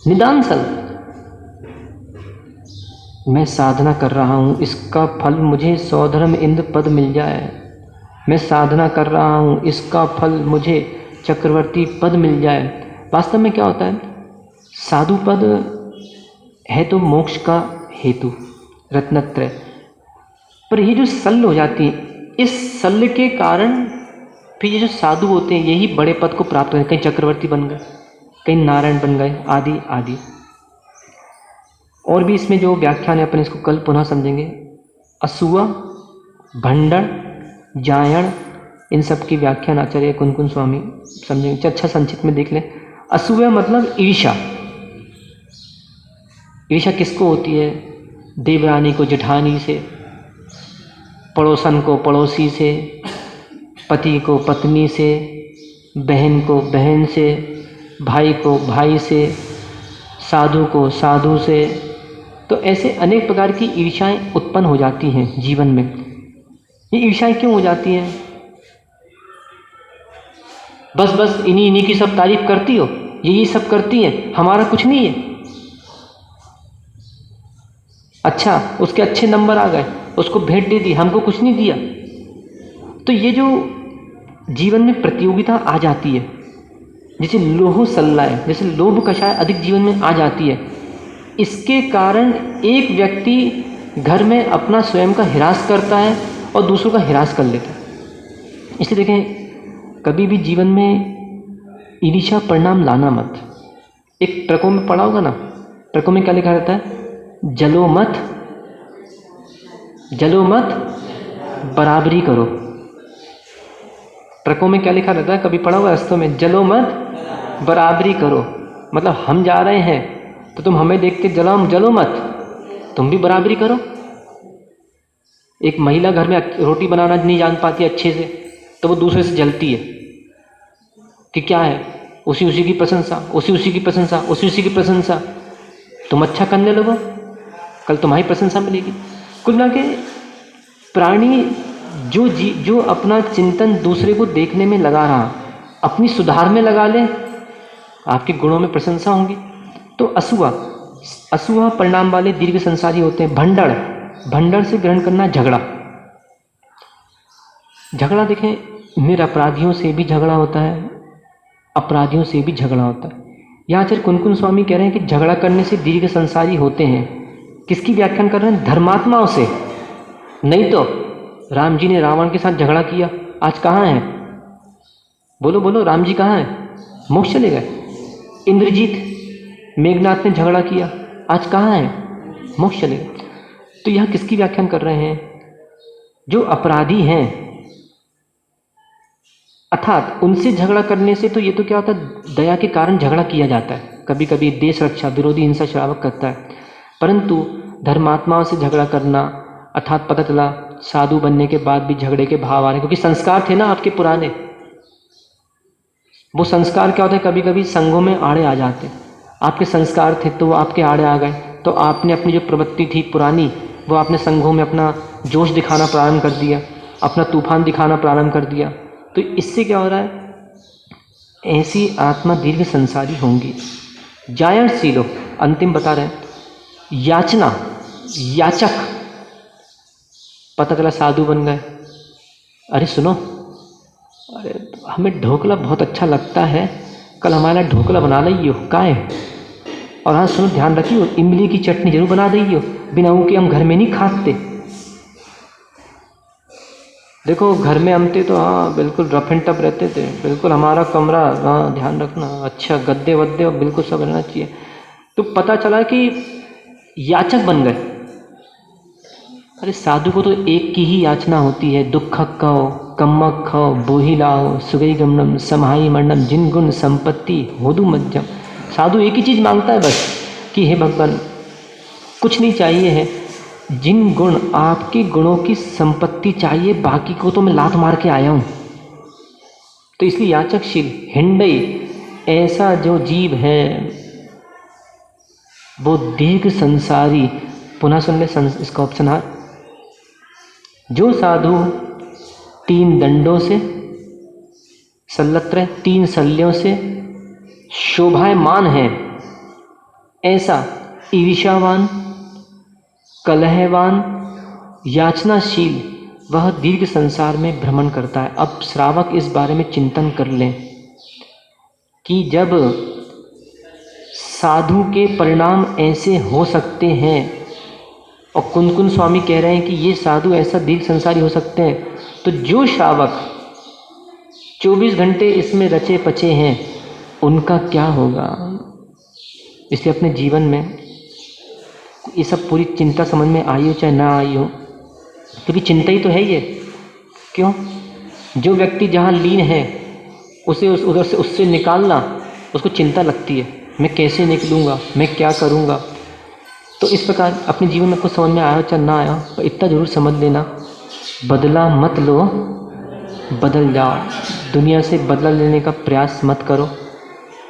निदान सल। मैं साधना कर रहा हूँ, इसका फल मुझे सौधर्म इंद्र पद मिल जाए। मैं साधना कर रहा हूँ, इसका फल मुझे चक्रवर्ती पद मिल जाए। वास्तव में क्या होता है? साधु पद है तो मोक्ष का हेतु, रत्नत्रय, पर ये जो सल्ल हो जाती है, इस सल्ल के कारण फिर ये जो साधु होते हैं यही बड़े पद को प्राप्त करते हैं। कहीं चक्रवर्ती बन गए, कहीं नारायण बन गए, आदि आदि। और भी इसमें जो व्याख्यान है अपन इसको कल पुनः समझेंगे। असूआ, भंडण, जायण, इन सब की व्याख्यान आचार्य कुनकुन स्वामी समझेंगे। अच्छा संक्षिप्त में देख लें। असूया मतलब ईर्ष्या। ईर्ष्या किसको होती है? देवरानी को जेठानी से, पड़ोसन को पड़ोसी से, पति को पत्नी से, बहन को बहन से, भाई को भाई से, साधु को साधु से। तो ऐसे अनेक प्रकार की ईर्ष्याएं उत्पन्न हो जाती हैं जीवन में। ये ईर्ष्याएं क्यों हो जाती हैं? बस इन्हीं की सब तारीफ करती हो, यही सब करती हैं, हमारा कुछ नहीं है। अच्छा, उसके अच्छे नंबर आ गए, उसको भेंट दे दी, हमको कुछ नहीं दिया। तो ये जो जीवन में प्रतियोगिता आ जाती है, जैसे लोह सल्ला है, जैसे लोभ कषाय अधिक जीवन में आ जाती है, इसके कारण एक व्यक्ति घर में अपना स्वयं का हिरास करता है और दूसरों का हिरास कर लेता है। इसलिए देखें, कभी भी जीवन में ईर्ष्या परिणाम लाना मत। एक ट्रकों में पढ़ा होगा ना, ट्रकों में क्या लिखा रहता है? जलो मत, जलो मत, बराबरी करो। ट्रकों में क्या लिखा रहता है, कभी पढ़ा हुआ रास्तों में, जलो मत बराबरी करो। मतलब हम जा रहे हैं तो तुम हमें देख के जलो मत, तुम भी बराबरी करो। एक महिला घर में रोटी बनाना नहीं जान पाती अच्छे से, तो वो दूसरे से जलती है कि क्या है, उसी की प्रशंसा, उसी की प्रशंसा, उसी की प्रशंसा। तुम अच्छा करने लगो, कल तुम्हारी प्रशंसा मिलेगी। कुल मिला के प्राणी जो अपना चिंतन दूसरे को देखने में लगा रहा, अपनी सुधार में लगा ले, आपके गुणों में प्रशंसा होगी। तो असूहा परिणाम वाले दीर्घ संसारी होते हैं। भंडर से ग्रहण करना झगड़ा देखें, निरपराधियों से भी झगड़ा होता है, अपराधियों से भी झगड़ा होता है। यहाँ आचार्य कुनकुन स्वामी कह रहे हैं कि झगड़ा करने से दीर्घ संसारी होते हैं। किसकी व्याख्यान कर रहे हैं? धर्मात्माओं से। नहीं तो राम जी ने रावण के साथ झगड़ा किया, आज कहाँ हैं? बोलो राम जी कहाँ हैं? मोक्ष चले गए। इंद्रजीत मेघनाथ ने झगड़ा किया, आज कहाँ हैं? मोक्ष चले गए। तो यहाँ किसकी व्याख्यान कर रहे हैं? जो अपराधी हैं, अर्थात उनसे झगड़ा करने से तो ये तो क्या होता है, दया के कारण झगड़ा किया जाता है। कभी कभी देश रक्षा, विरोधी हिंसा श्रावक करता है। परंतु धर्मात्माओं से झगड़ा करना, अर्थात पता चला साधु बनने के बाद भी झगड़े के भाव आ रहे, क्योंकि संस्कार थे ना आपके पुराने। वो संस्कार क्या होता है, कभी कभी संघों में आड़े आ जाते। आपके संस्कार थे तो वो आपके आड़े आ गए, तो आपने अपनी जो प्रवृत्ति थी पुरानी, वो आपने संघों में अपना जोश दिखाना प्रारंभ कर दिया, अपना तूफान दिखाना प्रारंभ कर दिया। तो इससे क्या हो रहा है, ऐसी आत्मा दीर्घ संसारी होंगी। जायशीलो, अंतिम बता रहे हैं, याचक, पता चला साधु बन गए। अरे सुनो, अरे हमें ढोकला बहुत अच्छा लगता है, कल हमारा ढोकला बना लियो, का है? और हाँ सुनो, ध्यान रखियो, इमली की चटनी जरूर बना दियो, बिना ऊके हम घर में नहीं खाते। देखो घर में हम थे तो हाँ बिल्कुल रफ एंड टफ रहते थे, बिल्कुल हमारा कमरा, हाँ ध्यान रखना, अच्छा गद्दे वद्दे बिल्कुल सब रहना चाहिए। तो पता चला कि याचक बन गए। अरे साधु को तो एक की ही याचना होती है, दुखक कहो, कम्मक खाओ, बोही लाओ, सुगई गमनम, समहाई मरणम, जिन गुण संपत्ति होदु मध्यम। साधु एक ही चीज़ मांगता है बस, कि हे भगवान कुछ नहीं चाहिए है, जिन गुण, आपके गुणों की संपत्ति चाहिए, बाकी को तो मैं लात मार के आया हूँ। तो इसलिए याचकशील हिंडई, ऐसा जो जीव है वो दीर्घ संसारी। पुनः सुन ले इसका ऑप्शन है, जो साधु 3 दंडों से संलग्न, 3 शल्यों से शोभायमान है, ऐसा ईर्ष्यावान, कलहवान, याचनाशील, वह दीर्घ संसार में भ्रमण करता है। अब श्रावक इस बारे में चिंतन कर लें कि जब साधु के परिणाम ऐसे हो सकते हैं, और कुनकुन स्वामी कह रहे हैं कि ये साधु ऐसा दीर्घ संसारी हो सकते हैं, तो जो श्रावक 24 घंटे इसमें रचे पचे हैं उनका क्या होगा। इसलिए अपने जीवन में ये सब पूरी चिंता समझ में आई हो चाहे ना आई हो, क्योंकि चिंता ही तो है ये। क्यों? जो व्यक्ति जहाँ लीन है उसे उधर से उससे निकालना उसको चिंता लगती है, मैं कैसे निकलूँगा, मैं क्या करूँगा। तो इस प्रकार अपने जीवन में कुछ समझ में आया हो चाहे ना आया, तो इतना ज़रूर समझ लेना, बदला मत लो, बदल जाओ। दुनिया से बदला लेने का प्रयास मत करो,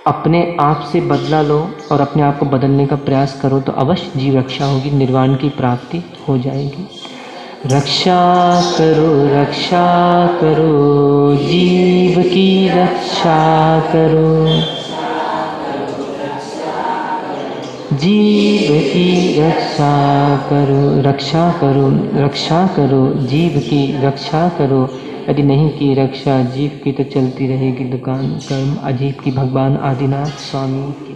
अपने आप से बदला लो और अपने आप को बदलने का प्रयास करो, तो अवश्य जीव रक्षा होगी, निर्वाण की प्राप्ति हो जाएगी। रक्षा करो जीव की रक्षा करो, जीव की रक्षा करो जीव की रक्षा करो। यदि नहीं की रक्षा जीव की तो चलती रहेगी दुकान। कर्म अजीब की भगवान आदिनाथ स्वामी की।